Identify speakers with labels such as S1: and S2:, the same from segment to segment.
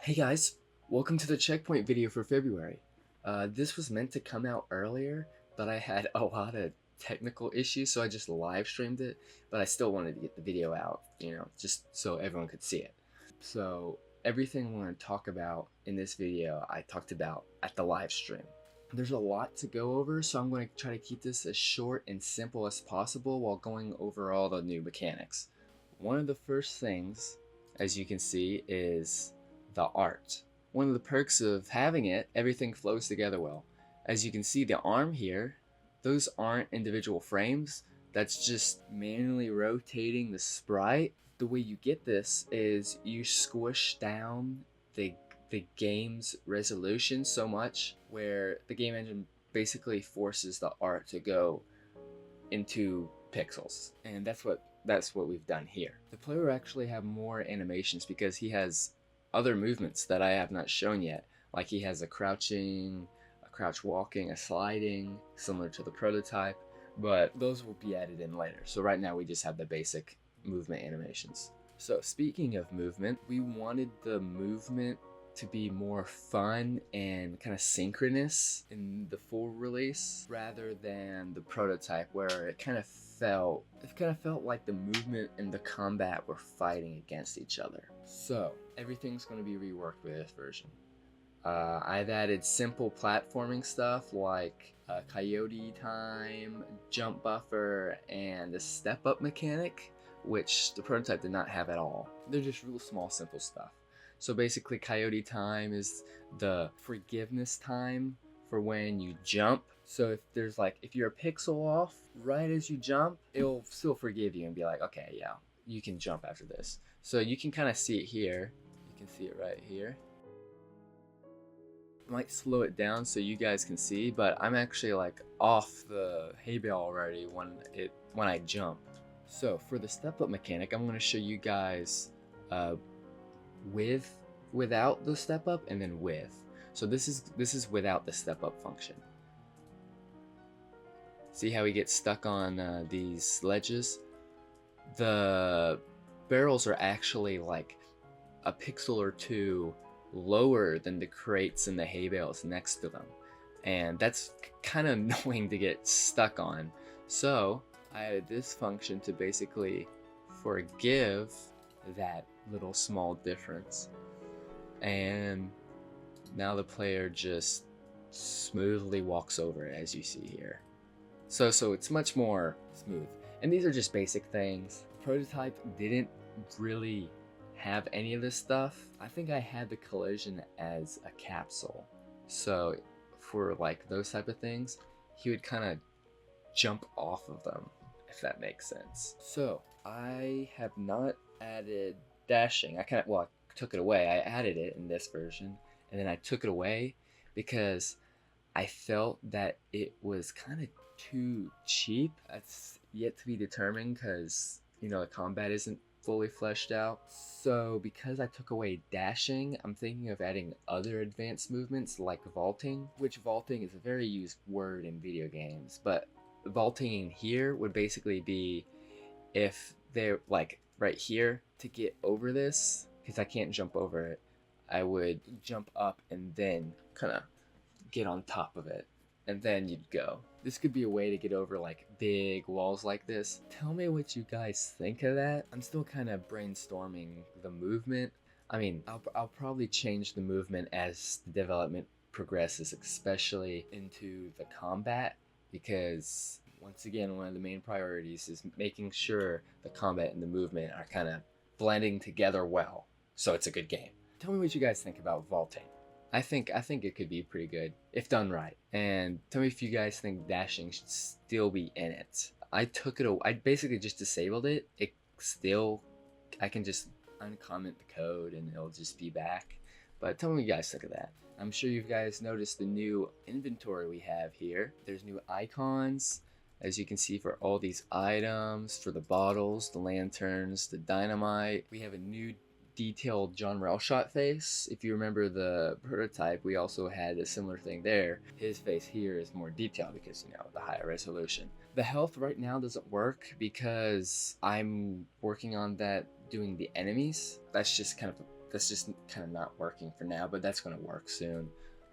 S1: Hey guys, welcome to the checkpoint video for February. This was meant to come out earlier, but I had a lot of technical issues, so I just live streamed it, but I still wanted to get the video out, just so everyone could see it. So everything I'm going to talk about in this video, I talked about at the live stream. There's a lot to go over, so I'm going to try to keep this as short and simple as possible while going over all the new mechanics. One of the first things, as you can see, is the art. One of the perks of having it, everything flows together well. As you can see, the arm here, those aren't individual frames. That's just manually rotating the sprite. The way you get this is you squish down the game's resolution so much where the game engine basically forces the art to go into pixels, and that's what we've done here. The player will actually have more animations because he has other movements that I have not shown yet. Like he has a crouching, a crouch walking, a sliding, similar to the prototype, but those will be added in later. So right now we just have the basic movement animations. So speaking of movement, we wanted the movement to be more fun and kind of synchronous in the full release rather than the prototype, where it kind of felt like the movement and the combat were fighting against each other. So everything's going to be reworked with this version. I've added simple platforming stuff like coyote time, jump buffer, and a step up mechanic, which the prototype did not have at all. They're just real small, simple stuff. So basically, coyote time is the forgiveness time for when you jump. So if you're a pixel off right as you jump, it'll still forgive you and be like, okay, yeah, you can jump after this. So you can kind of see it here. You can see it right here. I might slow it down so you guys can see, but I'm actually like off the hay bale already when I jump. So for the step up mechanic, I'm going to show you guys without the step up and then with. So this is without the step up function. See how he gets stuck on these ledges? The barrels are actually like a pixel or two lower than the crates and the hay bales next to them, and that's kind of annoying to get stuck on. So I added this function to basically forgive that little small difference, and now the player just smoothly walks over it, as you see here. So it's much more smooth, and these are just basic things. Prototype didn't really have any of this stuff. I think I had the collision as a capsule, so for like those type of things, he would kind of jump off of them, if that makes sense. So I have not added dashing. I took it away. I added it in this version, and then I took it away because I felt that it was kind of too cheap. That's yet to be determined because, the combat isn't fully fleshed out. So because I took away dashing, I'm thinking of adding other advanced movements like vaulting, which vaulting is a very used word in video games, but vaulting in here would basically be if they're like right here, to get over this, because I can't jump over it, I would jump up and then kind of get on top of it, and then you'd go. This could be a way to get over like big walls like this. Tell me what you guys think of that. I'm still kind of brainstorming the movement. I mean, I'll probably change the movement as the development progresses, especially into the combat, because once again, one of the main priorities is making sure the combat and the movement are kind of blending together well, so it's a good game. Tell me what you guys think about vaulting. I think it could be pretty good if done right. And tell me if you guys think dashing should still be in it. I basically just disabled it. I can just uncomment the code and it'll just be back. But tell me what you guys think of that. I'm sure you guys noticed the new inventory we have here. There's new icons, as you can see, for all these items, for the bottles, the lanterns, the dynamite. We have a new detailed John RAILSHOT face. If you remember the prototype, we also had a similar thing there. His face here is more detailed because, the higher resolution. The health right now doesn't work because I'm working on that, doing the enemies. That's just kind of that's just kind of not working for now, but that's going to work soon.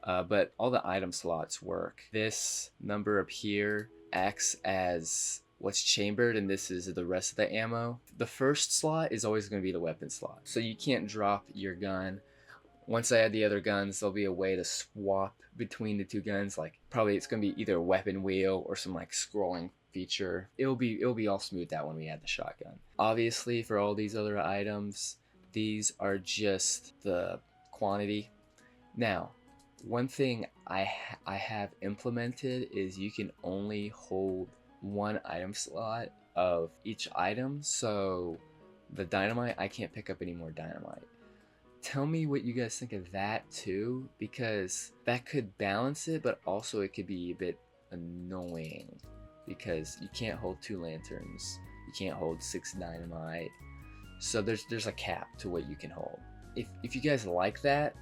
S1: But all the item slots work. This number up here acts as what's chambered, and this is the rest of the ammo. The first slot is always going to be the weapon slot, so you can't drop your gun. Once I add the other guns, there'll be a way to swap between the two guns. Like probably it's going to be either a weapon wheel or some like scrolling feature. It'll be all smoothed out when we add the shotgun. Obviously, for all these other items, these are just the quantity. Now, one thing I have implemented is you can only hold one item slot of each item. So the dynamite, I can't pick up any more dynamite. Tell me what you guys think of that too, because that could balance it, but also it could be a bit annoying because you can't hold 2 lanterns, you can't hold 6 dynamite, so there's a cap to what you can hold. If you guys like that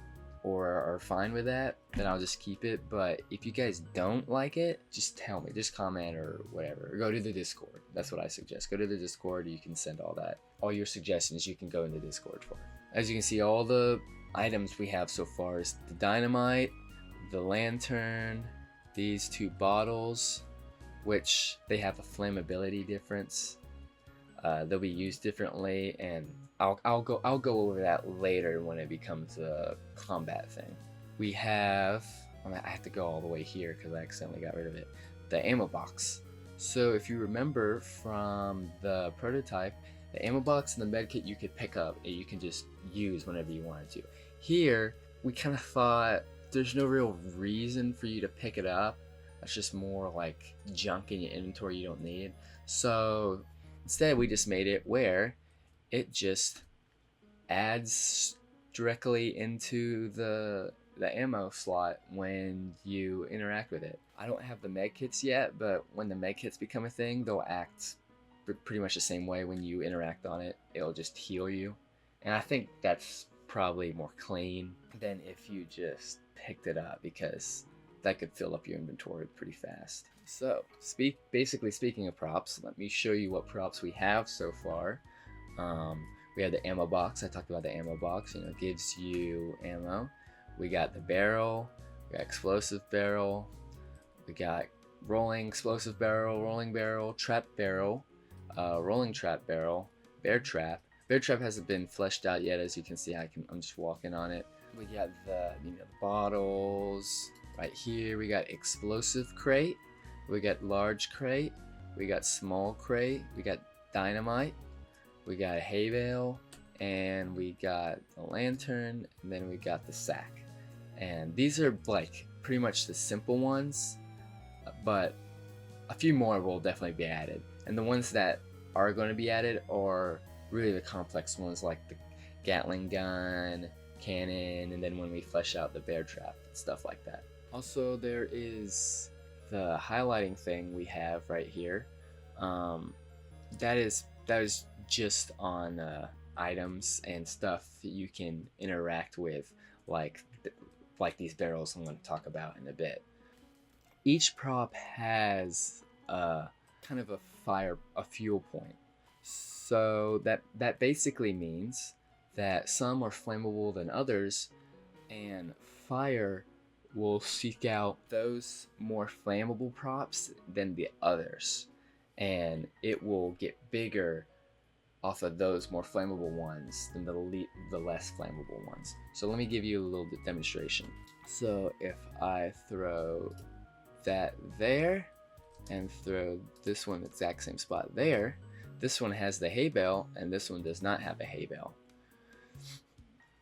S1: or are fine with that, then I'll just keep it. But if you guys don't like it, just tell me, just comment or whatever, or go to the Discord. That's what I suggest. Go to the Discord. You can send all your suggestions you can go in the Discord for. As you can see, all the items we have so far is the dynamite, the lantern, these 2 bottles, which they have a flammability difference. They'll be used differently, and I'll go over that later when it becomes a combat thing. We have, I have to go all the way here because I accidentally got rid of it, the ammo box. So if you remember from the prototype, the ammo box and the medkit you could pick up and you can just use whenever you wanted to. Here, we kind of thought there's no real reason for you to pick it up. That's just more like junk in your inventory you don't need. So instead, we just made it where it just adds directly into the ammo slot when you interact with it. I don't have the medkits yet, but when the medkits become a thing, they'll act pretty much the same way. When you interact on it, it'll just heal you, and I think that's probably more clean than if you just picked it up, because that could fill up your inventory pretty fast. So basically speaking of props, let me show you what props we have so far. We have the ammo box. I talked about the ammo box, it gives you ammo. We got the barrel, we got explosive barrel, we got rolling explosive barrel, rolling barrel, trap barrel, rolling trap barrel, bear trap. Bear trap hasn't been fleshed out yet, as you can see. I'm just walking on it. We got the the bottles right here. We got explosive crate, we got large crate, we got small crate, we got dynamite, we got a hay bale, and we got a lantern, and then we got the sack. And these are like pretty much the simple ones, but a few more will definitely be added. And the ones that are going to be added are really the complex ones, like the Gatling gun, cannon, and then when we flesh out the bear trap, stuff like that. Also, there is the highlighting thing we have right here. That is just on items and stuff that you can interact with, like these barrels I'm going to talk about in a bit. Each prop has kind of a fuel point. So that basically means that some are flammable than others, and fire will seek out those more flammable props than the others, and it will get bigger off of those more flammable ones than the less flammable ones. So let me give you a little bit demonstration. So if I throw that there and throw this one the exact same spot there, this one has the hay bale and this one does not have a hay bale.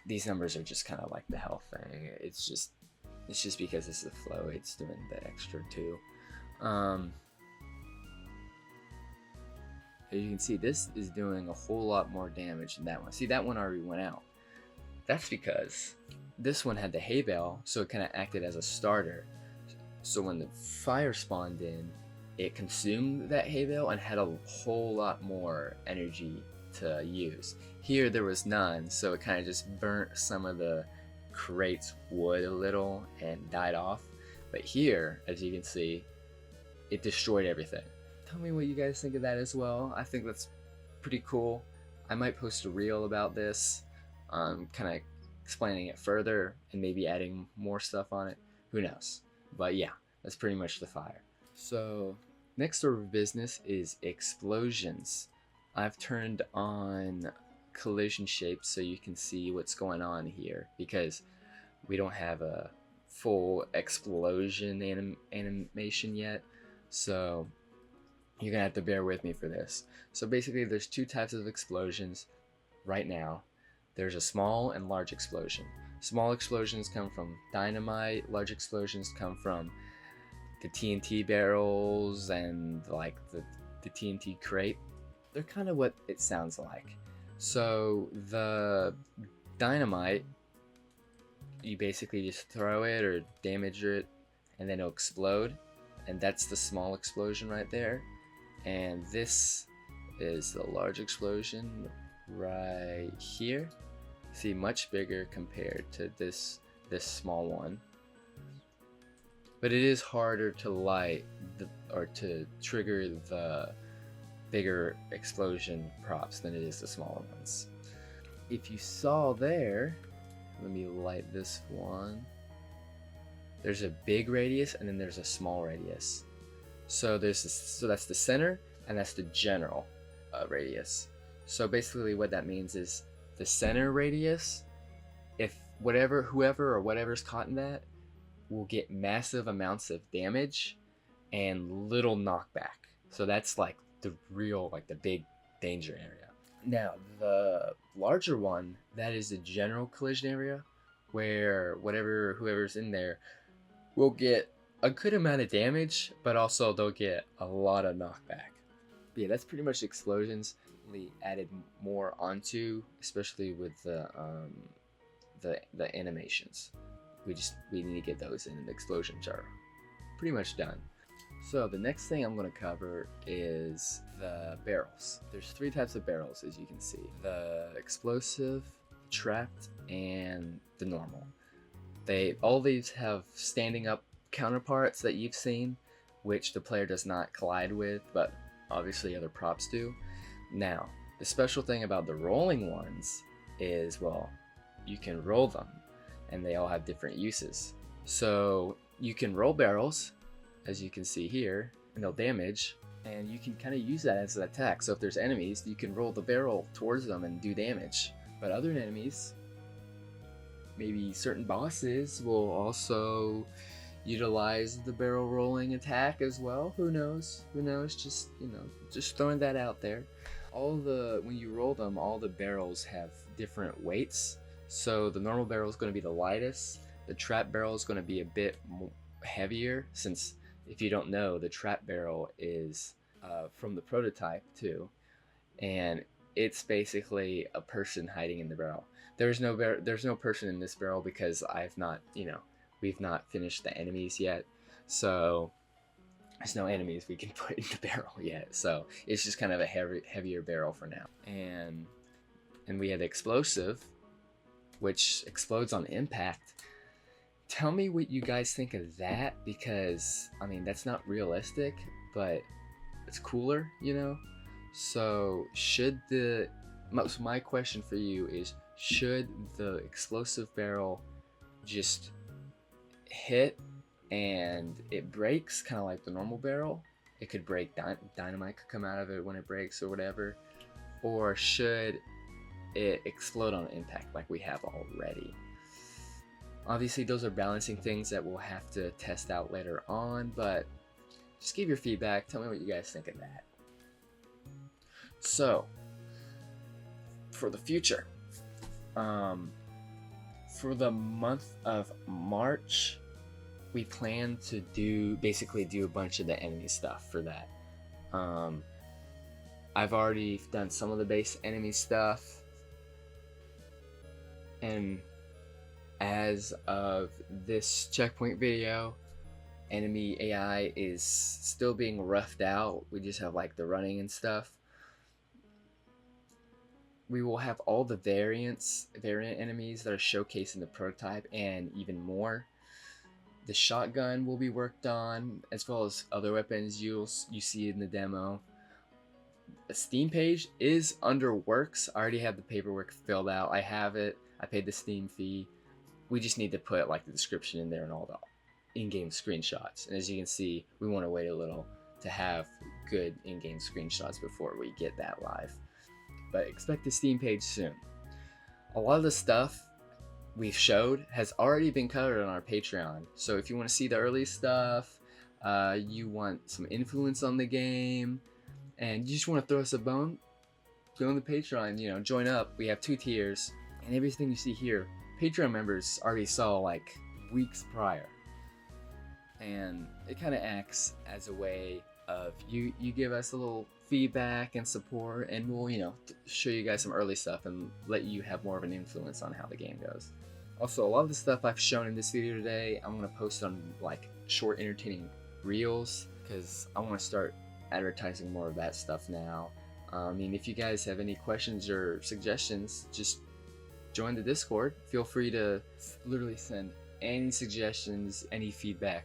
S1: These numbers are just kind of like the health thing. It's just because it's the flow, it's doing the extra too. As you can see, this is doing a whole lot more damage than that one. See, that one already went out. That's because this one had the hay bale, so it kind of acted as a starter. So when the fire spawned in, it consumed that hay bale and had a whole lot more energy to use. Here there was none, so it kind of just burnt some of the crate's wood a little and died off. But here, as you can see, it destroyed everything. Tell me what you guys think of that as well. I think that's pretty cool. I might post a reel about this. kind of explaining it further and maybe adding more stuff on it. Who knows? But yeah, that's pretty much the fire. So next order of business is explosions. I've turned on collision shapes so you can see what's going on here, because we don't have a full explosion animation yet, so you're gonna have to bear with me for this. So basically there's two types of explosions right now. There's a small and large explosion. Small explosions come from dynamite, large explosions come from the TNT barrels and like the TNT crate. They're kind of what it sounds like. So the dynamite, you basically just throw it or damage it and then it'll explode, and that's the small explosion right there. And this is the large explosion right here. See, much bigger compared to this small one, but it is harder to light or to trigger the bigger explosion props than it is the smaller ones. If you saw there, let me light this one. There's a big radius and then there's a small radius. So that's the center and that's the general radius. So basically what that means is the center radius, if whoever or whatever's caught in that will get massive amounts of damage and little knockback. So that's like the real, like the big danger area. Now the larger one, that is the general collision area, where whoever's in there will get a good amount of damage, but also they'll get a lot of knockback. But yeah, that's pretty much explosions. We added more onto, especially with the animations. We need to get those in, and the explosions are pretty much done. So the next thing I'm going to cover is the barrels. There's three types of barrels, as you can see: the explosive, trapped, and the normal. All these have standing up counterparts that you've seen, which the player does not collide with, but obviously other props do. Now, the special thing about the rolling ones is, well, you can roll them, and they all have different uses. So you can roll barrels, as you can see here, and they'll damage, and you can kind of use that as an attack. So if there's enemies, you can roll the barrel towards them and do damage. But other enemies, maybe certain bosses, will also utilize the barrel rolling attack as well. Who knows? Just throwing that out there. When you roll them, all the barrels have different weights. So the normal barrel is going to be the lightest. The trap barrel is going to be a bit heavier, since if you don't know, the trap barrel is from the prototype too, and it's basically a person hiding in the barrel. There's no person in this barrel because we've not finished the enemies yet, so there's no enemies we can put in the barrel yet. So it's just kind of a heavier barrel for now. And we have explosive, which explodes on impact. Tell me what you guys think of that, because I mean that's not realistic, but it's cooler, So my question for you is, should the explosive barrel just hit and it breaks, kind of like the normal barrel? It could break, dynamite could come out of it when it breaks or whatever. Or should it explode on impact like we have already? Obviously those are balancing things that we'll have to test out later on, but just give your feedback. Tell me what you guys think of that. So for the future, for the month of March, we plan to basically do a bunch of the enemy stuff for that. I've already done some of the base enemy stuff, and as of this checkpoint video, enemy AI is still being roughed out. We just have like the running and stuff. We will have all the variant enemies that are showcased in the prototype and even more. The shotgun will be worked on, as well as other weapons you see in the demo. The Steam page is under works. I already have the paperwork filled out. I have it. I paid the Steam fee. We just need to put like the description in there and all the in-game screenshots. And as you can see, we want to wait a little to have good in-game screenshots before we get that live. But expect the Steam page soon. A lot of the stuff we've showed has already been covered on our Patreon. So if you want to see the early stuff, you want some influence on the game, and you just want to throw us a bone, go on the Patreon, you know, join up. We have 2 tiers, and everything you see here, Patreon members already saw like weeks prior. And it kind of acts as a way of you give us a little feedback and support, and we'll, you know, show you guys some early stuff and let you have more of an influence on how the game goes. Also, a lot of the stuff I've shown in this video today, I'm going to post on like short entertaining reels, because I want to start advertising more of that stuff now. I mean, if you guys have any questions or suggestions, just join the Discord. Feel free to literally send any suggestions, any feedback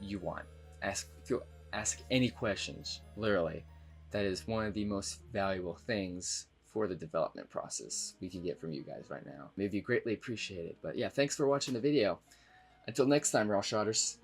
S1: you want. Ask any questions, literally. That is one of the most valuable things for the development process we can get from you guys right now. Maybe you greatly appreciate it. But yeah, thanks for watching the video. Until next time, RAILSHOTers.